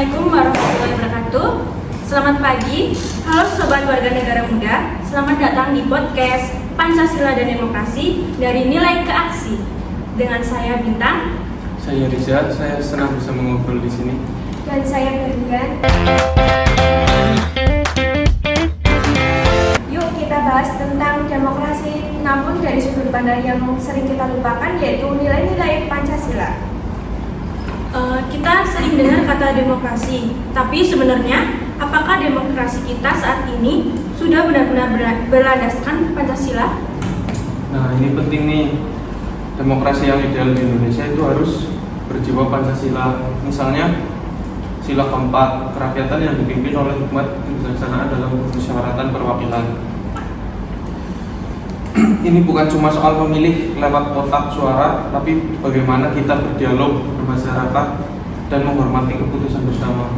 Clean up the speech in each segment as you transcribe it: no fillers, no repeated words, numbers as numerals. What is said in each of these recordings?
Assalamualaikum warahmatullahi wabarakatuh. Selamat pagi, halo sobat warga negara muda. Selamat datang di podcast Pancasila dan Demokrasi dari Nilai ke Aksi. Dengan saya Bintang. Saya Riza, saya senang bisa mengobrol di sini. Dan saya Berlian. Yuk kita bahas tentang demokrasi, namun dari sudut pandang yang sering kita lupakan, yaitu nilai-nilai Pancasila. Kita sering dengar kata demokrasi, tapi sebenarnya apakah demokrasi kita saat ini sudah benar-benar berlandaskan Pancasila? Nah, ini penting nih. Demokrasi yang ideal di Indonesia itu harus berjiwa Pancasila. Misalnya, sila keempat, kerakyatan yang dipimpin oleh hikmat kebijaksanaan dalam musyawaratan perwakilan. Ini bukan cuma soal memilih lewat kotak suara, tapi bagaimana kita berdialog, bermasyarakat, dan menghormati keputusan bersama.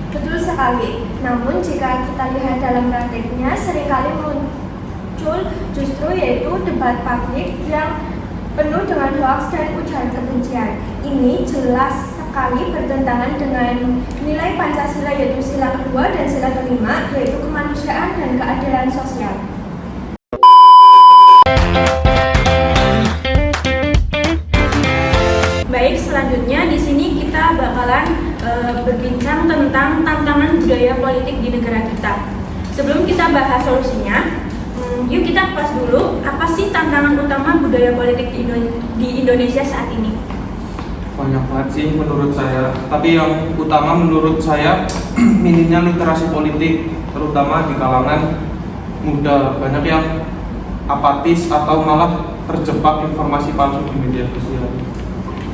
Betul sekali, namun jika kita lihat dalam praktiknya seringkali muncul justru yaitu debat publik yang penuh dengan hoaks dan ujaran kebencian. Ini jelas sekali bertentangan dengan nilai Pancasila, yaitu sila kedua dan sila kelima, yaitu kemanusiaan dan keadilan sosial. Baik, selanjutnya di sini kita bakalan berbincang tentang tantangan budaya politik di negara kita. Sebelum kita bahas solusinya, yuk kita kupas dulu apa sih tantangan utama budaya politik di Indonesia saat ini. Banyak banget sih menurut saya, tapi yang utama menurut saya minimnya literasi politik, terutama di kalangan muda. Banyak yang apatis atau malah terjebak informasi palsu di media sosial.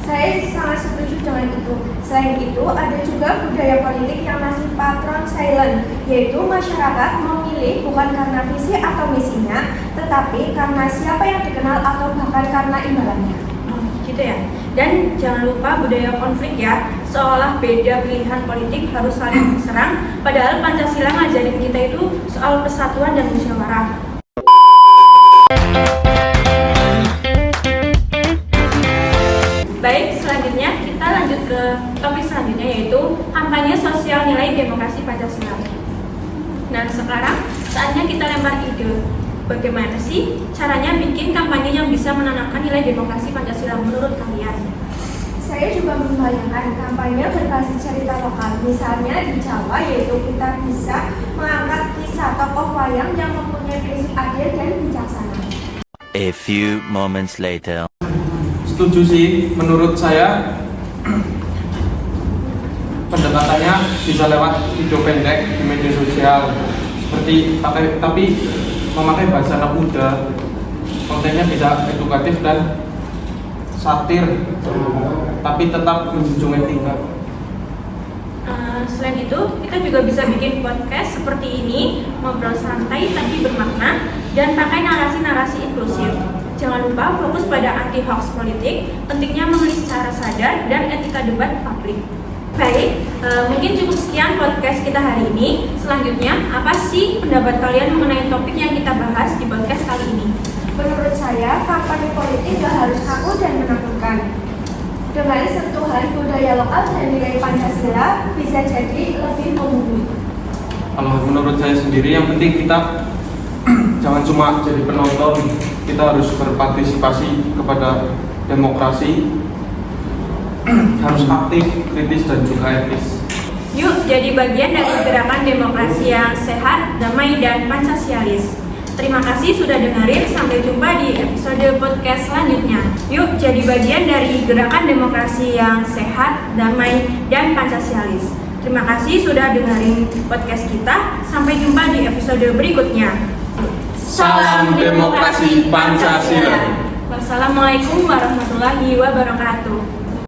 Saya sangat setuju dengan itu. Selain itu, ada juga budaya politik yang masih patron silent, yaitu masyarakat memilih bukan karena visi atau misinya, tetapi karena siapa yang dikenal atau bahkan karena imbalannya. Gitu ya. Dan jangan lupa budaya konflik ya, seolah beda pilihan politik harus saling serang, padahal Pancasila ngajarin kita itu soal persatuan dan musyawarah. Baik, selanjutnya kita lanjut ke topik selanjutnya, yaitu kampanye sosial nilai demokrasi Pancasila. Nah, sekarang saatnya kita lempar ide. Bagaimana sih caranya bikin kampanye yang bisa menanamkan nilai demokrasi Pancasila menurut kalian? Saya juga membayangkan kampanye berbasis cerita lokal. Misalnya di Jawa, yaitu kita bisa mengangkat kisah tokoh wayang yang mempunyai prinsip adil dan bijaksana. A few moments later. Setuju sih, menurut saya pendekatannya bisa lewat video pendek di media sosial, seperti tapi memakai bahasa anak muda. Kontennya bisa edukatif dan satir, tapi tetap menjunjung etika. Selain itu, kita juga bisa bikin podcast seperti ini, ngobrol santai tapi bermakna, dan pakai narasi-narasi inklusif. Jangan lupa fokus pada anti-hoax politik, pentingnya menulis secara sadar, dan etika debat publik. Baik, mungkin cukup sekian podcast kita hari ini. Selanjutnya, apa sih pendapat kalian mengenai topik yang kita bahas di podcast kali ini? Menurut saya, kampanye politik gak harus kaku dan menakutkan. Dengan sentuhan budaya lokal dan nilai Pancasila bisa jadi lebih menghubungi. Kalau menurut saya sendiri, yang penting kita jangan cuma jadi penonton, kita harus berpartisipasi kepada demokrasi, harus aktif, kritis, dan juga etis. Yuk jadi bagian dari gerakan demokrasi yang sehat, damai, dan Pancasialis. Terima kasih sudah dengerin, sampai jumpa di episode podcast selanjutnya. Yuk jadi bagian dari gerakan demokrasi yang sehat, damai, dan Pancasialis. Terima kasih sudah dengerin podcast kita, sampai jumpa di episode berikutnya. Salam demokrasi Pancasila. Wassalamualaikum warahmatullahi wabarakatuh.